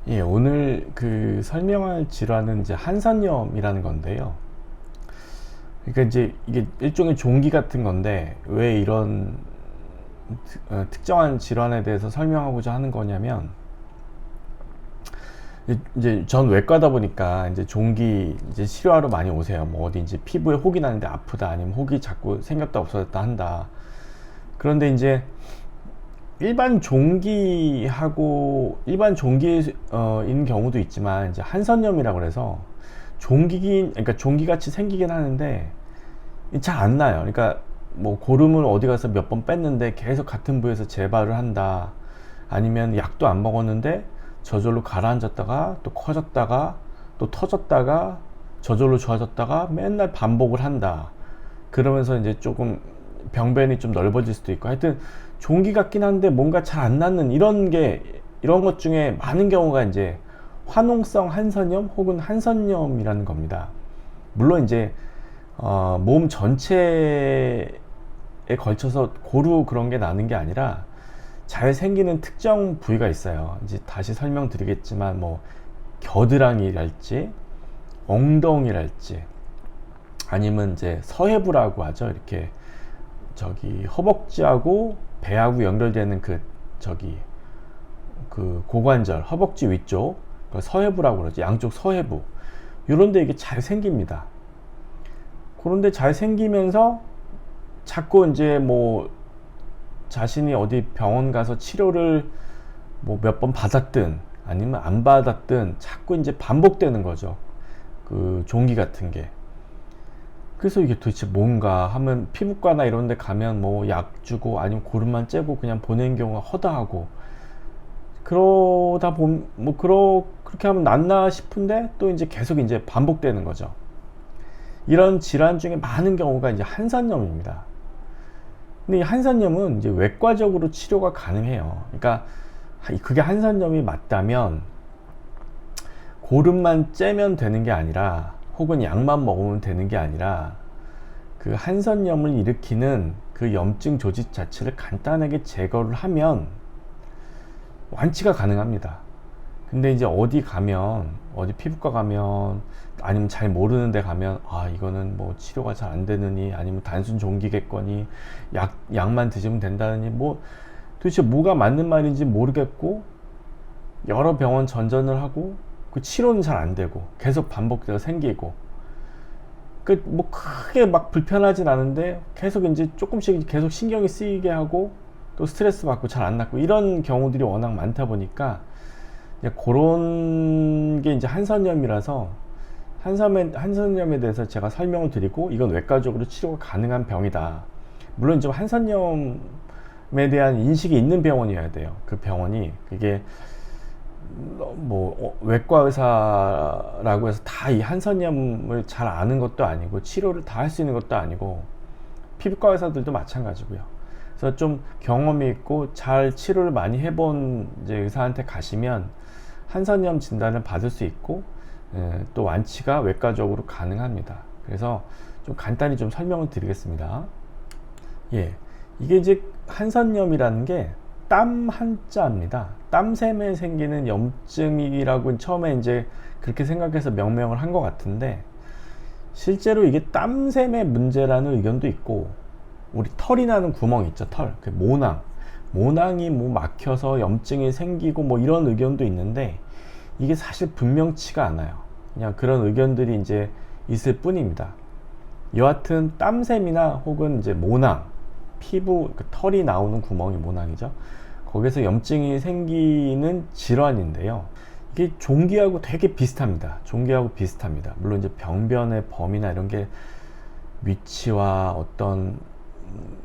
예, 오늘 그 설명할 질환은 이제 한선염이라는 건데요. 그러니까 이제 이게 일종의 종기 같은 건데 왜 이런 특정한 질환에 대해서 설명하고자 하는 거냐면, 이제 전 외과다 보니까 이제 종기 이제 치료하러 많이 오세요. 뭐 어디 이제 피부에 혹이 나는데 아프다, 아니면 혹이 자꾸 생겼다 없어졌다 한다. 그런데 이제 일반 종기인 경우도 있지만, 이제 한선염이라고 그래서 그러니까 종기같이 생기긴 하는데 잘 안 나요. 그러니까 뭐 고름을 어디 가서 몇 번 뺐는데 계속 같은 부위에서 재발을 한다. 아니면 약도 안 먹었는데 저절로 가라앉았다가 또 커졌다가 또 터졌다가 저절로 좋아졌다가 맨날 반복을 한다. 그러면서 이제 조금 병변이 좀 넓어질 수도 있고, 하여튼 종기 같긴 한데 뭔가 잘 안 낫는 이런 것 중에 많은 경우가 이제 화농성 한선염 혹은 한선염이라는 겁니다. 물론 이제 몸 전체에 걸쳐서 고루 그런 게 나는 게 아니라 잘 생기는 특정 부위가 있어요. 이제 다시 설명드리겠지만, 뭐 겨드랑이랄지 엉덩이랄지 아니면 이제 서해부라고 하죠. 이렇게 저기 허벅지하고 배하고 연결되는 그 고관절, 허벅지 위쪽, 그 서해부라고 그러죠. 양쪽 서해부. 이런데 이게 잘 생깁니다. 그런데 잘 생기면서 자꾸 이제 뭐 자신이 어디 병원 가서 치료를 뭐 몇 번 받았든 아니면 안 받았든 자꾸 이제 반복되는 거죠. 그 종기 같은 게. 그래서 이게 도대체 뭔가 하면, 피부과나 이런 데 가면 뭐 약 주고 아니면 고름만 째고 그냥 보낸 경우가 허다하고, 그러다 보면 뭐 그렇게 하면 낫나 싶은데 또 이제 계속 이제 반복되는 거죠. 이런 질환 중에 많은 경우가 이제 한선염입니다. 근데 이 한선염은 이제 외과적으로 치료가 가능해요. 그러니까 그게 한선염이 맞다면 고름만 째면 되는 게 아니라, 혹은 약만 먹으면 되는 게 아니라, 그 한선염을 일으키는 그 염증 조직 자체를 간단하게 제거를 하면 완치가 가능합니다. 근데 이제 어디 피부과 가면, 아니면 잘 모르는 데 가면, 이거는 뭐 치료가 잘 안 되느니, 아니면 단순 종기겠거니, 약만 드시면 된다느니, 뭐 도대체 뭐가 맞는 말인지 모르겠고, 여러 병원 전전을 하고 그 치료는 잘 안 되고 계속 반복되어 생기고, 그 뭐 크게 막 불편하진 않은데 계속 이제 조금씩 계속 신경이 쓰이게 하고 또 스트레스 받고 잘 안 낫고, 이런 경우들이 워낙 많다 보니까 이제 그런 게 이제 한선염이라서, 한선염에 대해서 제가 설명을 드리고, 이건 외과적으로 치료가 가능한 병이다. 물론 좀 한선염에 대한 인식이 있는 병원이어야 돼요. 그 병원이 그게 뭐 외과 의사라고 해서 다 이 한선염을 잘 아는 것도 아니고 치료를 다 할 수 있는 것도 아니고, 피부과 의사들도 마찬가지고요. 그래서 좀 경험이 있고 잘 치료를 많이 해본 이제 의사한테 가시면 한선염 진단을 받을 수 있고, 또 완치가 외과적으로 가능합니다. 그래서 좀 간단히 좀 설명을 드리겠습니다. 예, 이게 이제 한선염이라는 게 땀 한자입니다. 땀샘에 생기는 염증이라고 처음에 이제 그렇게 생각해서 명명을 한 것 같은데, 실제로 이게 땀샘의 문제라는 의견도 있고, 우리 털이 나는 구멍 있죠, 털, 그 모낭이 뭐 막혀서 염증이 생기고 뭐 이런 의견도 있는데, 이게 사실 분명치가 않아요. 그냥 그런 의견들이 이제 있을 뿐입니다. 여하튼 땀샘이나 혹은 이제 모낭, 피부, 그 털이 나오는 구멍이 모낭이죠. 거기서 염증이 생기는 질환인데요. 이게 종기하고 되게 비슷합니다. 물론 이제 병변의 범위나 이런 게 위치와 어떤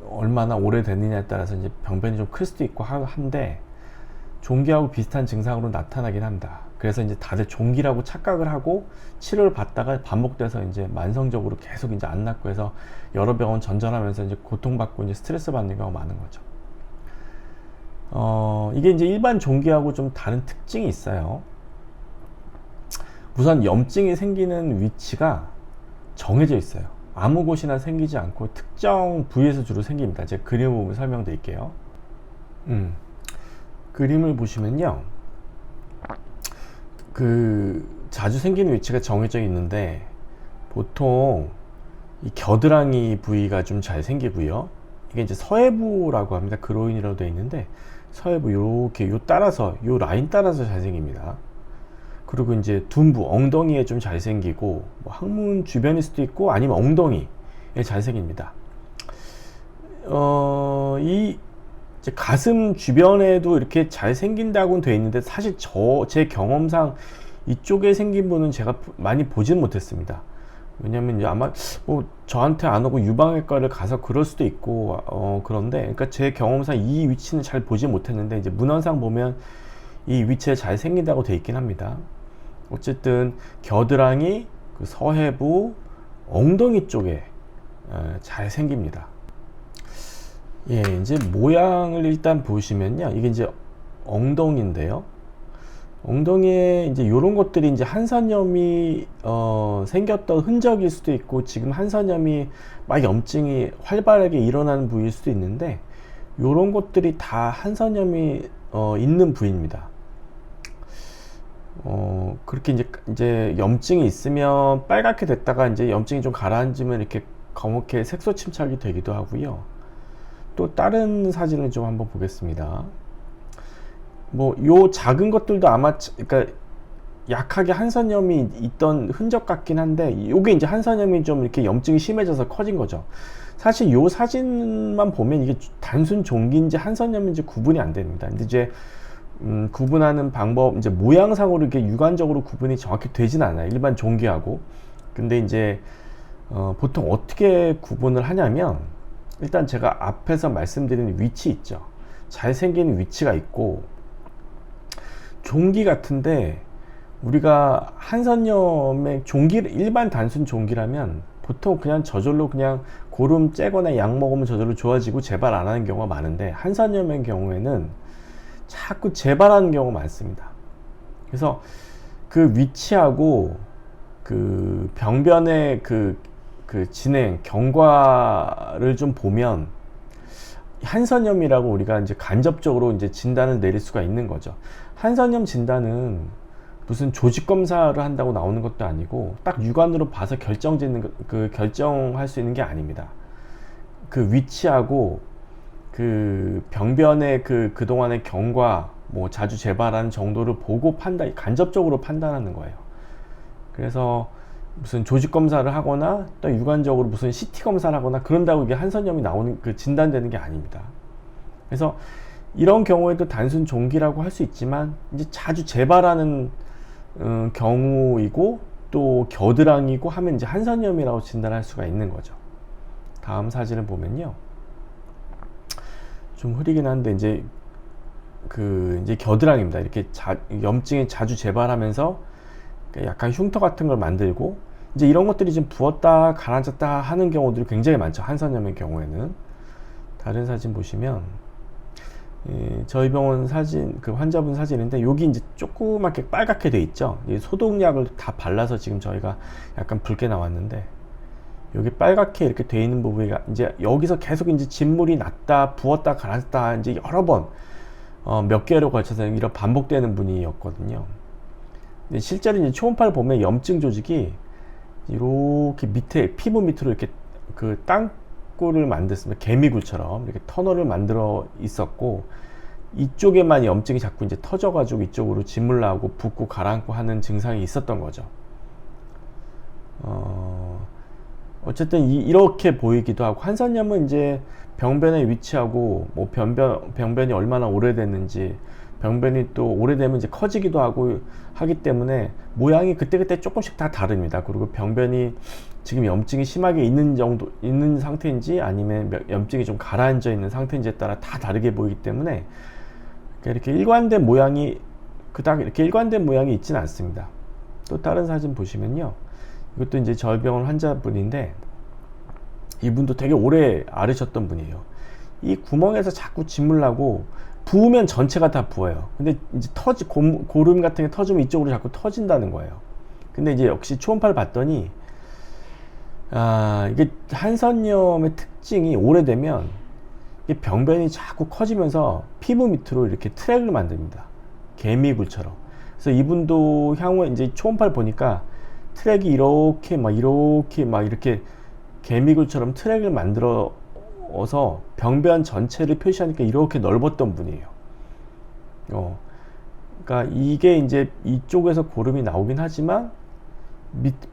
얼마나 오래됐느냐에 따라서 이제 병변이 좀 클 수도 있고 한데, 종기하고 비슷한 증상으로 나타나긴 합니다. 그래서 이제 다들 종기라고 착각을 하고 치료를 받다가 반복돼서 이제 만성적으로 계속 이제 안 낫고 해서 여러 병원 전전하면서 이제 고통받고 이제 스트레스 받는 경우가 많은 거죠. 이게 이제 일반 종기하고 좀 다른 특징이 있어요. 우선 염증이 생기는 위치가 정해져 있어요. 아무 곳이나 생기지 않고 특정 부위에서 주로 생깁니다. 제가 그림을 보면 설명드릴게요. 그림을 보시면요, 자주 생기는 위치가 정해져 있는데 보통 이 겨드랑이 부위가 좀 잘 생기고요. 이게 이제 서해부라고 합니다. 그로인이라고 되어 있는데 서해부 요렇게 요 따라서 요 라인 따라서 잘 생깁니다. 그리고 이제 둔부 엉덩이에 좀 잘 생기고 뭐 항문 주변일 수도 있고 아니면 엉덩이에 잘 생깁니다. 이 이제 가슴 주변에도 이렇게 잘 생긴다고는 되어 있는데 사실 제 경험상 이쪽에 생긴 분은 제가 많이 보진 못했습니다. 왜냐면 이제 아마 뭐 저한테 안 오고 유방외과를 가서 그럴 수도 있고 그런데 그러니까 제 경험상 이 위치는 잘 보지 못했는데 이제 문헌상 보면 이 위치에 잘 생긴다고 되어 있긴 합니다. 어쨌든 겨드랑이, 그 서해부, 엉덩이 쪽에 잘 생깁니다. 예, 이제 모양을 일단 보시면요, 이게 이제 엉덩이인데요. 엉덩이에 이제 이런 것들이 이제 한선염이 생겼던 흔적일 수도 있고 지금 한선염이 막 염증이 활발하게 일어나는 부위일 수도 있는데 이런 것들이 다 한선염이 있는 부위입니다. 그렇게 이제 염증이 있으면 빨갛게 됐다가 이제 염증이 좀 가라앉으면 이렇게 검게 색소 침착이 되기도 하고요. 또 다른 사진을 좀 한번 보겠습니다. 뭐 요 작은 것들도 아마 그러니까 약하게 한선염이 있던 흔적 같긴 한데 요게 이제 한선염이 좀 이렇게 염증이 심해져서 커진 거죠. 사실 요 사진만 보면 이게 단순 종기인지 한선염인지 구분이 안 됩니다. 근데 이제 구분하는 방법, 이제 모양상으로 이렇게 육안적으로 구분이 정확히 되진 않아요. 일반 종기하고. 근데 이제 보통 어떻게 구분을 하냐면 일단 제가 앞에서 말씀드린 위치 있죠. 잘 생기는 위치가 있고 종기 같은데 우리가 한선염의 일반 단순 종기라면 보통 그냥 저절로 그냥 고름 째거나 약 먹으면 저절로 좋아지고 재발 안 하는 경우가 많은데 한선염의 경우에는 자꾸 재발하는 경우가 많습니다. 그래서 그 위치하고 그 병변의 그 진행 경과를 좀 보면 한선염이라고 우리가 이제 간접적으로 이제 진단을 내릴 수가 있는 거죠. 한선염 진단은 무슨 조직 검사를 한다고 나오는 것도 아니고 딱 육안으로 봐서 결정할 수 있는 게 아닙니다. 그 위치하고 그 병변의 그동안의 경과, 뭐 자주 재발하는 정도를 보고 간접적으로 판단하는 거예요. 그래서 무슨 조직 검사를 하거나 또 육안적으로 무슨 CT 검사를 하거나 그런다고 이게 한선염이 진단되는 게 아닙니다. 그래서 이런 경우에도 단순 종기라고 할 수 있지만 이제 자주 재발하는 경우이고 또 겨드랑이고 하면 이제 한선염이라고 진단할 수가 있는 거죠. 다음 사진을 보면요, 좀 흐리긴 한데 이제 이제 겨드랑이입니다. 이렇게 염증이 자주 재발하면서 약간 흉터 같은 걸 만들고 이제 이런 것들이 좀 부었다 가라앉았다 하는 경우들이 굉장히 많죠. 한선염의 경우에는. 다른 사진 보시면 저희 병원 사진, 그 환자분 사진인데 여기 이제 조그맣게 빨갛게 돼 있죠. 소독약을 다 발라서 지금 저희가 약간 붉게 나왔는데 여기 빨갛게 이렇게 돼 있는 부분이 이제 여기서 계속 이제 진물이 났다 부었다 가라앉았다 이제 여러 번 몇 개월에 걸쳐서 이런 반복되는 분이었거든요. 근데 실제로 이제 초음파를 보면 염증 조직이 이렇게 밑에 피부 밑으로 이렇게 그 땅굴을 만들었습니다. 개미굴처럼 이렇게 터널을 만들어 있었고 이쪽에만 염증이 자꾸 이제 터져가지고 이쪽으로 진물 나오고 붓고 가라앉고 하는 증상이 있었던 거죠. 어쨌든 이렇게 보이기도 하고 한선염은 이제 병변에 위치하고 뭐 병변이 얼마나 오래됐는지 병변이 또 오래되면 이제 커지기도 하고 하기 때문에 모양이 그때그때 조금씩 다 다릅니다. 그리고 병변이 지금 염증이 심하게 있는 상태인지 아니면 염증이 좀 가라앉아 있는 상태인지에 따라 다 다르게 보이기 때문에 이렇게 일관된 모양이 그닥 이렇게 일관된 모양이 있지는 않습니다. 또 다른 사진 보시면요, 이것도 이제 저희 병원 환자분인데 이분도 되게 오래 앓으셨던 분이에요. 이 구멍에서 자꾸 진물 나고 부으면 전체가 다 부어요. 근데 이제 고름 같은 게 터지면 이쪽으로 자꾸 터진다는 거예요. 근데 이제 역시 초음파를 봤더니 이게 한선염의 특징이 오래되면 이게 병변이 자꾸 커지면서 피부 밑으로 이렇게 트랙을 만듭니다. 개미굴처럼. 그래서 이분도 향후에 이제 초음파를 보니까 트랙이 이렇게 개미굴처럼 트랙을 만들어서 병변 전체를 표시하니까 이렇게 넓었던 분이에요. 그러니까 이게 이제 이쪽에서 고름이 나오긴 하지만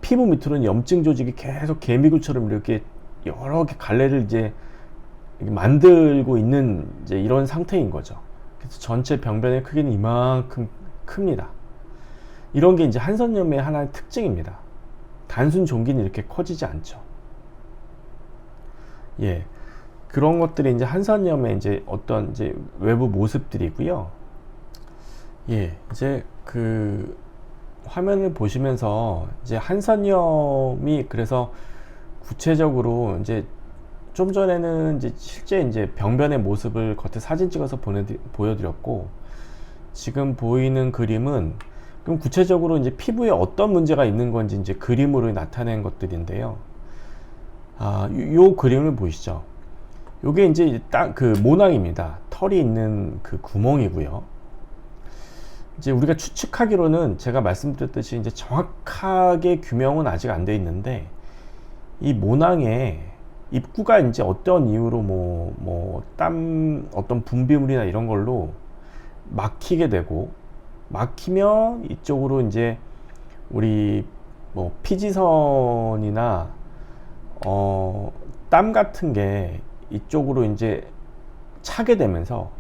피부 밑으로는 염증 조직이 계속 개미굴처럼 이렇게 여러 개 갈래를 이제 만들고 있는 이제 이런 상태인 거죠. 그래서 전체 병변의 크기는 이만큼 큽니다. 이런 게 이제 한선염의 하나의 특징입니다. 단순 종기는 이렇게 커지지 않죠. 예. 그런 것들이 이제 한선염의 이제 어떤 이제 외부 모습들이고요. 예. 이제 그 화면을 보시면서 이제 한선염이 그래서 구체적으로 이제 좀 전에는 이제 실제 이제 병변의 모습을 겉에 사진 찍어서 보여드렸고, 지금 보이는 그림은 그럼 구체적으로 이제 피부에 어떤 문제가 있는 건지 이제 그림으로 나타낸 것들인데요. 요 그림을 보시죠. 요게 이제 딱 그 모낭입니다. 털이 있는 그 구멍이고요. 이제 우리가 추측하기로는 제가 말씀드렸듯이 이제 정확하게 규명은 아직 안 돼 있는데, 이 모낭에 입구가 이제 어떤 이유로 어떤 분비물이나 이런 걸로 막히게 되고, 막히면 이쪽으로 이제 우리 피지선이나 땀 같은 게 이쪽으로 이제 차게 되면서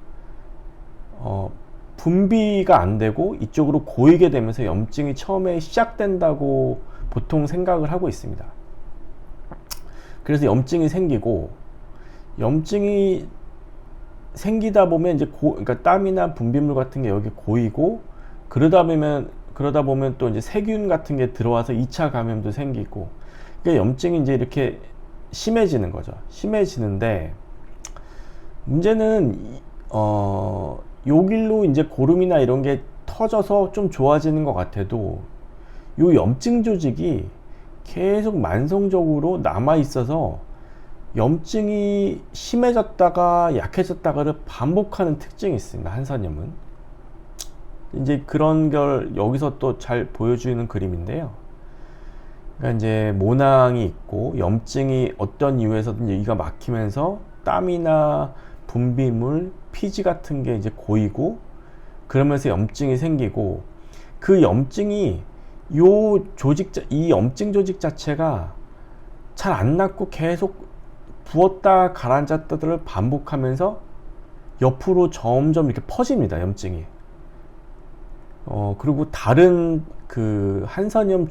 분비가 안 되고 이쪽으로 고이게 되면서 염증이 처음에 시작된다고 보통 생각을 하고 있습니다. 그래서 염증이 생기고, 염증이 생기다 보면 이제 그러니까 땀이나 분비물 같은 게 여기 고이고, 그러다 보면 또 이제 세균 같은 게 들어와서 2차 감염도 생기고, 그러니까 염증이 이제 이렇게 심해지는 거죠. 심해지는데 문제는 요 길로 이제 고름이나 이런 게 터져서 좀 좋아지는 것 같아도 요 염증 조직이 계속 만성적으로 남아 있어서 염증이 심해졌다가 약해졌다가를 반복하는 특징이 있습니다. 한선염은 이제 그런 걸 여기서 또 잘 보여주는 그림인데요. 그러니까 이제 모낭이 있고 염증이 어떤 이유에서든지 여기가 막히면서 땀이나 분비물, 피지 같은 게 이제 고이고, 그러면서 염증이 생기고, 그 염증이 이 염증 조직 자체가 잘 안 낫고 계속 부었다 가라앉았다를 반복하면서 옆으로 점점 이렇게 퍼집니다. 염증이. 그리고 다른 그 한선염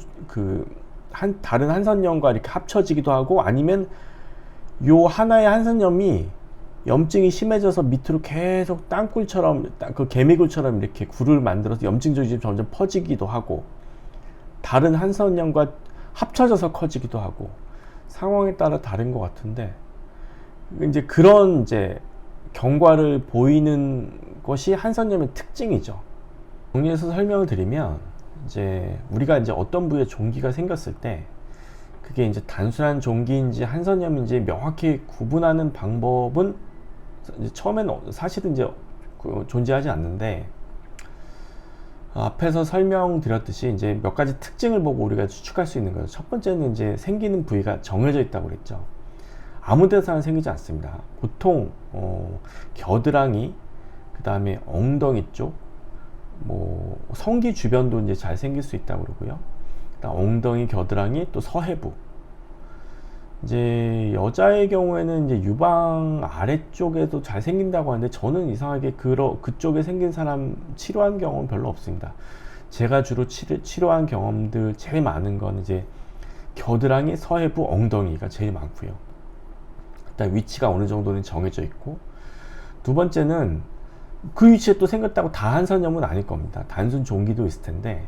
다른 한선염과 이렇게 합쳐지기도 하고, 아니면 요 하나의 한선염이 염증이 심해져서 밑으로 계속 땅굴처럼, 그 개미굴처럼 이렇게 굴을 만들어서 염증 조직이 점점 퍼지기도 하고, 다른 한선염과 합쳐져서 커지기도 하고, 상황에 따라 다른 것 같은데, 이제 그런 이제 경과를 보이는 것이 한선염의 특징이죠. 정리해서 설명을 드리면, 이제 우리가 이제 어떤 부위에 종기가 생겼을 때 그게 이제 단순한 종기인지 한선염인지 명확히 구분하는 방법은 이제 처음에는 사실은 이제 존재하지 않는데, 앞에서 설명드렸듯이 이제 몇 가지 특징을 보고 우리가 추측할 수 있는 거죠. 첫 번째는 이제 생기는 부위가 정해져 있다고 그랬죠. 아무 데서나 생기지 않습니다. 보통 겨드랑이, 그 다음에 엉덩이 쪽, 성기 주변도 이제 잘 생길 수 있다고 그러고요. 그다음 엉덩이, 겨드랑이, 또 서해부. 이제 여자의 경우에는 이제 유방 아래쪽에도 잘 생긴다고 하는데, 저는 이상하게 그쪽에 생긴 사람 치료한 경험은 별로 없습니다. 제가 주로 치료한 경험들 제일 많은 건 이제 겨드랑이, 서해부, 엉덩이가 제일 많고요. 일단 위치가 어느 정도는 정해져 있고, 두 번째는 그 위치에 또 생겼다고 다 한선염은 아닐 겁니다. 단순 종기도 있을 텐데,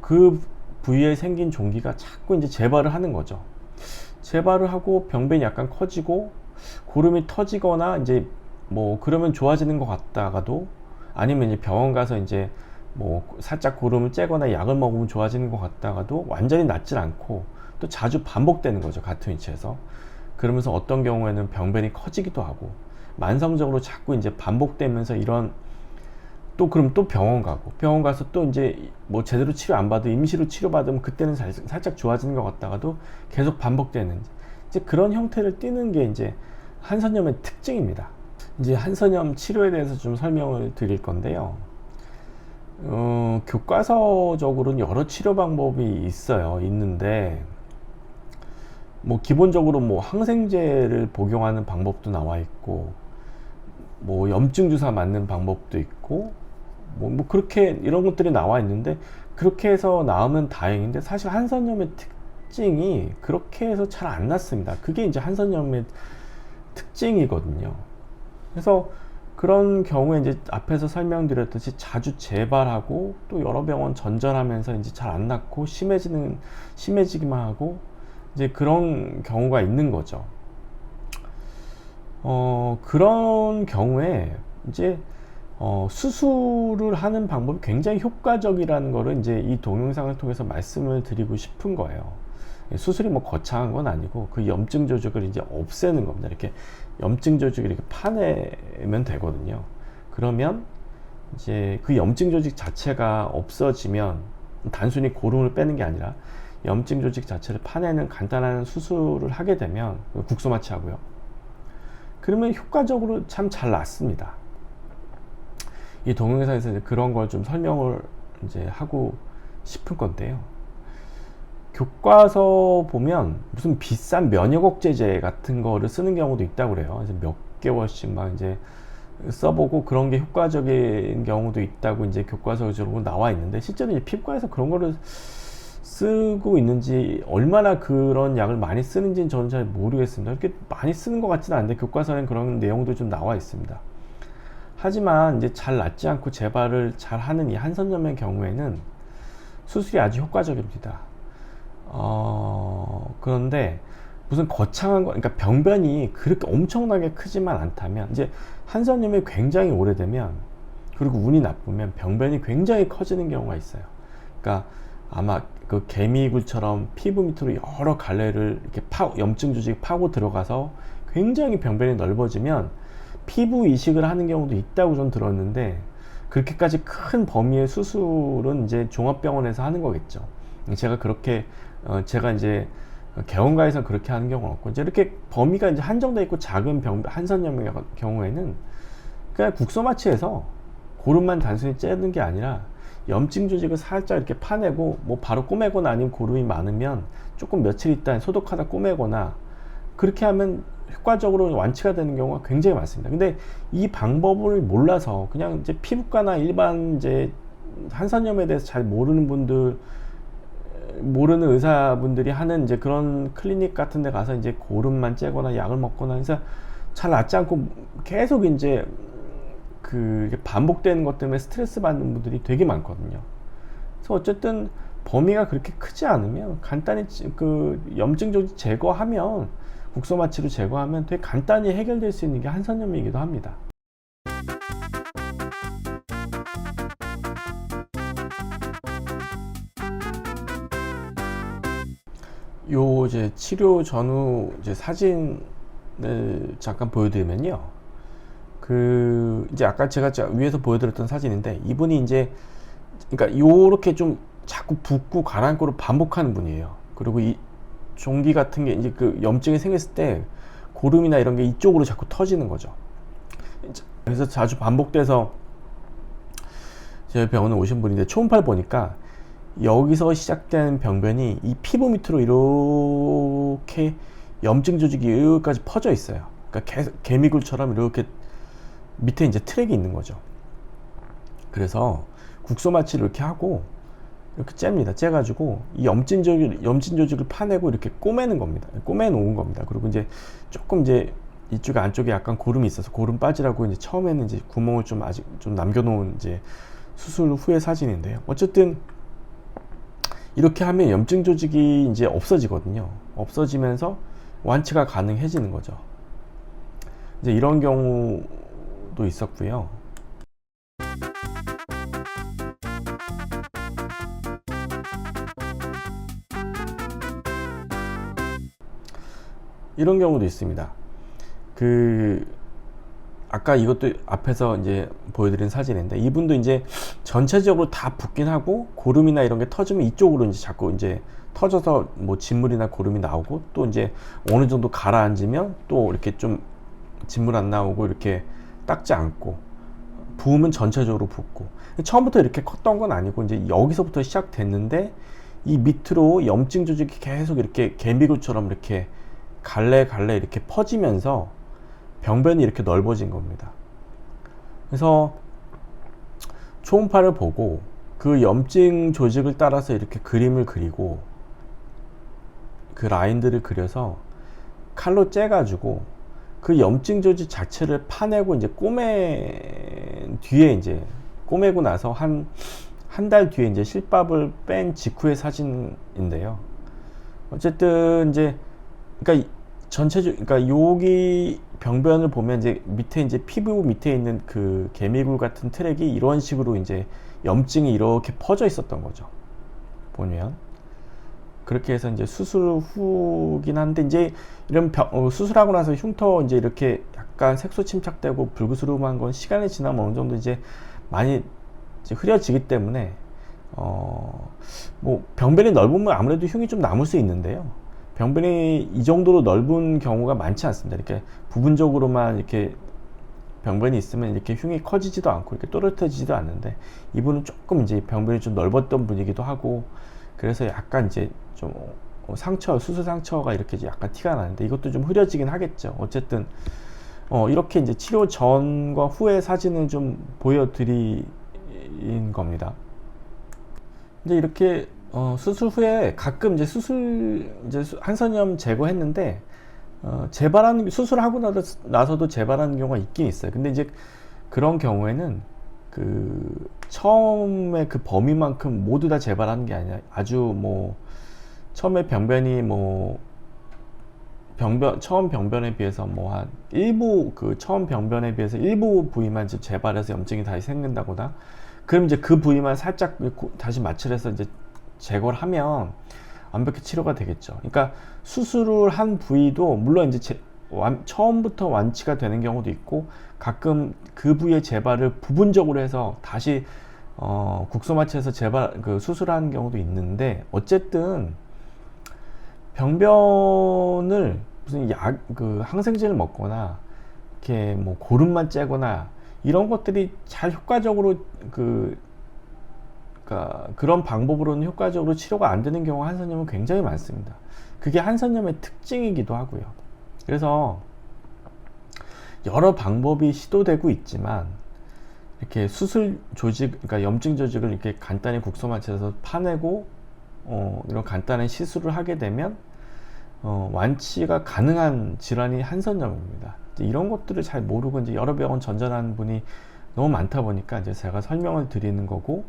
그 부위에 생긴 종기가 자꾸 이제 재발을 하는 거죠. 재발을 하고 병변이 약간 커지고 고름이 터지거나 이제 그러면 좋아지는 것 같다가도, 아니면 이제 병원 가서 이제 살짝 고름을 째거나 약을 먹으면 좋아지는 것 같다가도 완전히 낫질 않고 또 자주 반복되는 거죠. 같은 위치에서. 그러면서 어떤 경우에는 병변이 커지기도 하고, 만성적으로 자꾸 이제 반복되면서 이런 또 그럼 또 병원 가서 또 이제 뭐 제대로 치료 안 받고 임시로 치료 받으면 그때는 살짝 좋아지는 것 같다가도 계속 반복되는 이제 그런 형태를 띠는 게 이제 한선염의 특징입니다. 이제 한선염 치료에 대해서 좀 설명을 드릴 건데요. 교과서적으로는 여러 치료 방법이 있는데 뭐 기본적으로 뭐 항생제를 복용하는 방법도 나와 있고 뭐 염증 주사 맞는 방법도 있고 뭐 그렇게 이런 것들이 나와 있는데 그렇게 해서 나으면 다행인데 사실 한선염의 특징이 그렇게 해서 잘 안 낫습니다. 그게 이제 한선염의 특징이거든요. 그래서 그런 경우에 이제 앞에서 설명드렸듯이 자주 재발하고 또 여러 병원 전전하면서 이제 잘 안 낫고 심해지기만 하고 이제 그런 경우가 있는 거죠. 그런 경우에 이제 수술을 하는 방법이 굉장히 효과적이라는 거를 이제 이 동영상을 통해서 말씀을 드리고 싶은 거예요. 수술이 뭐 거창한 건 아니고 그 염증 조직을 이제 없애는 겁니다. 이렇게 염증 조직을 이렇게 파내면 되거든요. 그러면 이제 그 염증 조직 자체가 없어지면 단순히 고름을 빼는 게 아니라 염증 조직 자체를 파내는 간단한 수술을 하게 되면 국소 마취하고요. 그러면 효과적으로 참 잘 낫습니다. 이 동영상에서 이제 그런 걸 좀 설명을 이제 하고 싶은 건데요. 교과서 보면 무슨 비싼 면역 억제제 같은 거를 쓰는 경우도 있다고 그래요. 그래서 몇 개월씩 막 이제 써보고 그런 게 효과적인 경우도 있다고 이제 교과서적으로 나와 있는데 실제로 이제 피부과에서 그런 거를 쓰고 있는지 얼마나 그런 약을 많이 쓰는지는 저는 잘 모르겠습니다. 이렇게 많이 쓰는 것 같지는 않은데 교과서에는 그런 내용도 좀 나와 있습니다. 하지만 이제 잘 낫지 않고 재발을 잘 하는 이 한선염의 경우에는 수술이 아주 효과적입니다. 그런데 무슨 거창한 거, 그러니까 병변이 그렇게 엄청나게 크지만 않다면 이제 한선염이 굉장히 오래되면 그리고 운이 나쁘면 병변이 굉장히 커지는 경우가 있어요. 그러니까 아마 그 개미굴처럼 피부 밑으로 여러 갈래를 이렇게 염증 조직이 파고 들어가서 굉장히 병변이 넓어지면 피부 이식을 하는 경우도 있다고 좀 들었는데 그렇게까지 큰 범위의 수술은 이제 종합병원에서 하는 거겠죠. 제가 이제 개원가에서 그렇게 하는 경우는 없고 이제 이렇게 범위가 이제 한정되어 있고 작은 한선염의 경우에는 그냥 국소 마취해서 고름만 단순히 째는 게 아니라 염증 조직을 살짝 이렇게 파내고 뭐 바로 꼬매거나 아니면 고름이 많으면 조금 며칠 있다 소독하다 꼬매거나 그렇게 하면 효과적으로 완치가 되는 경우가 굉장히 많습니다. 근데 이 방법을 몰라서 그냥 이제 피부과나 일반 이제 한선염에 대해서 잘 모르는 의사분들이 하는 이제 그런 클리닉 같은 데 가서 이제 고름만 째거나 약을 먹거나 해서 잘 낫지 않고 계속 이제 그 반복되는 것 때문에 스트레스 받는 분들이 되게 많거든요. 그래서 어쨌든 범위가 그렇게 크지 않으면 간단히 그 염증 조직 제거하면 국소 마취로 제거하면 되게 간단히 해결될 수 있는 게 한선염이기도 합니다. 요 이제 치료 전후 이제 사진을 잠깐 보여드리면요. 그 이제 아까 제가 위에서 보여드렸던 사진인데 이분이 이제 그러니까 요렇게 좀 자꾸 붓고 가라앉고를 반복하는 분이에요. 그리고 이 종기 같은 게 이제 그 염증이 생겼을 때 고름이나 이런 게 이쪽으로 자꾸 터지는 거죠. 그래서 자주 반복돼서 제 병원에 오신 분인데 초음파를 보니까 여기서 시작된 병변이 이 피부 밑으로 이렇게 염증 조직이 여기까지 퍼져 있어요. 그러니까 개미굴처럼 이렇게 밑에 이제 트랙이 있는 거죠. 그래서 국소 마취를 이렇게 하고 이렇게 잽니다. 째가지고 이 염증 조직을 파내고 이렇게 꼬매는 겁니다. 꼬매 놓은 겁니다. 그리고 이제 조금 이제 이쪽에 안쪽에 약간 고름이 있어서 고름 빠지라고 이제 처음에는 이제 구멍을 좀 아직 좀 남겨놓은 이제 수술 후의 사진인데요. 어쨌든 이렇게 하면 염증 조직이 이제 없어지거든요. 없어지면서 완치가 가능해지는 거죠. 이제 이런 경우도 있었고요. 이런 경우도 있습니다. 그 아까 이것도 앞에서 이제 보여드린 사진인데, 이분도 이제 전체적으로 다 붓긴 하고 고름이나 이런 게 터지면 이쪽으로 이제 자꾸 이제 터져서 뭐 진물이나 고름이 나오고, 또 이제 어느 정도 가라앉으면 또 이렇게 좀 진물 안 나오고 이렇게 닦지 않고, 부으면 전체적으로 붓고. 처음부터 이렇게 컸던 건 아니고 이제 여기서부터 시작됐는데, 이 밑으로 염증 조직이 계속 이렇게 개미굴처럼 이렇게 갈래 이렇게 퍼지면서 병변이 이렇게 넓어진 겁니다. 그래서 초음파를 보고 그 염증 조직을 따라서 이렇게 그림을 그리고, 그 라인들을 그려서 칼로 째가지고 그 염증 조직 자체를 파내고 이제 꼬맨 뒤에, 이제 꼬매고 나서 한 달 뒤에 이제 실밥을 뺀 직후의 사진인데요. 어쨌든 이제, 그러니까 전체적, 그러니까 여기 병변을 보면 이제 밑에 이제 피부 밑에 있는 그 개미굴 같은 트랙이 이런 식으로 이제 염증이 이렇게 퍼져 있었던 거죠. 보면 그렇게 해서 이제 수술 후긴 한데, 이제 이런 수술하고 나서 흉터 이제 이렇게 약간 색소 침착되고 불그스름한 건 시간이 지나면 어느 정도 이제 많이 이제 흐려지기 때문에 뭐 병변이 넓으면 아무래도 흉이 좀 남을 수 있는데요. 병변이 이 정도로 넓은 경우가 많지 않습니다. 이렇게 부분적으로만 이렇게 병변이 있으면 이렇게 흉이 커지지도 않고 이렇게 또렷해지지도 않는데, 이분은 조금 이제 병변이 좀 넓었던 분이기도 하고, 그래서 약간 이제 좀 수술 상처가 이렇게 약간 티가 나는데, 이것도 좀 흐려지긴 하겠죠. 어쨌든 이렇게 이제 치료 전과 후의 사진을 좀 보여드린 겁니다. 이제 이렇게 수술 후에 가끔 이제 한선염 제거했는데, 수술하고 나서도 재발하는 경우가 있긴 있어요. 근데 이제 그런 경우에는 그 처음에 그 범위만큼 모두 다 재발하는 게 아니라, 아주 뭐 처음에 병변이 뭐 처음 병변에 비해서 뭐 한 일부, 그 처음 병변에 비해서 일부 부위만 이제 재발해서 염증이 다시 생긴다거나, 그럼 이제 그 부위만 살짝 다시 마취해서 이제 제거를 하면 완벽히 치료가 되겠죠. 그러니까 수술을 한 부위도 물론 이제 처음부터 완치가 되는 경우도 있고, 가끔 그 부위의 재발을 부분적으로 해서 다시 국소 마취해서 수술하는 경우도 있는데, 어쨌든 병변을 무슨 항생제를 먹거나 이렇게 뭐 고름만 째거나 이런 것들이 잘 효과적으로 그런 방법으로는 효과적으로 치료가 안 되는 경우가 한선염은 굉장히 많습니다. 그게 한선염의 특징이기도 하고요. 그래서 여러 방법이 시도되고 있지만, 이렇게 수술 조직, 그러니까 염증 조직을 이렇게 간단히 국소 마취해서 파내고 이런 간단한 시술을 하게 되면 완치가 가능한 질환이 한선염입니다. 이런 것들을 잘 모르고 이제 여러 병원 전전하는 분이 너무 많다 보니까 이제 제가 설명을 드리는 거고,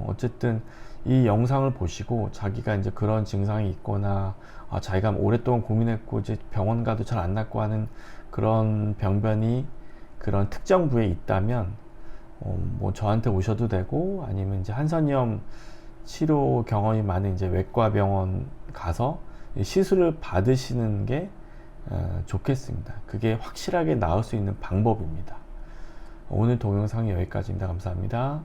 어쨌든 이 영상을 보시고 자기가 이제 그런 증상이 있거나, 자기가 오랫동안 고민했고 이제 병원 가도 잘 안 낫고 하는 그런 병변이 그런 특정 부위에 있다면, 뭐 저한테 오셔도 되고, 아니면 이제 한선염 치료 경험이 많은 이제 외과 병원 가서 시술을 받으시는 게 좋겠습니다. 그게 확실하게 나을 수 있는 방법입니다. 오늘 동영상이 여기까지입니다. 감사합니다.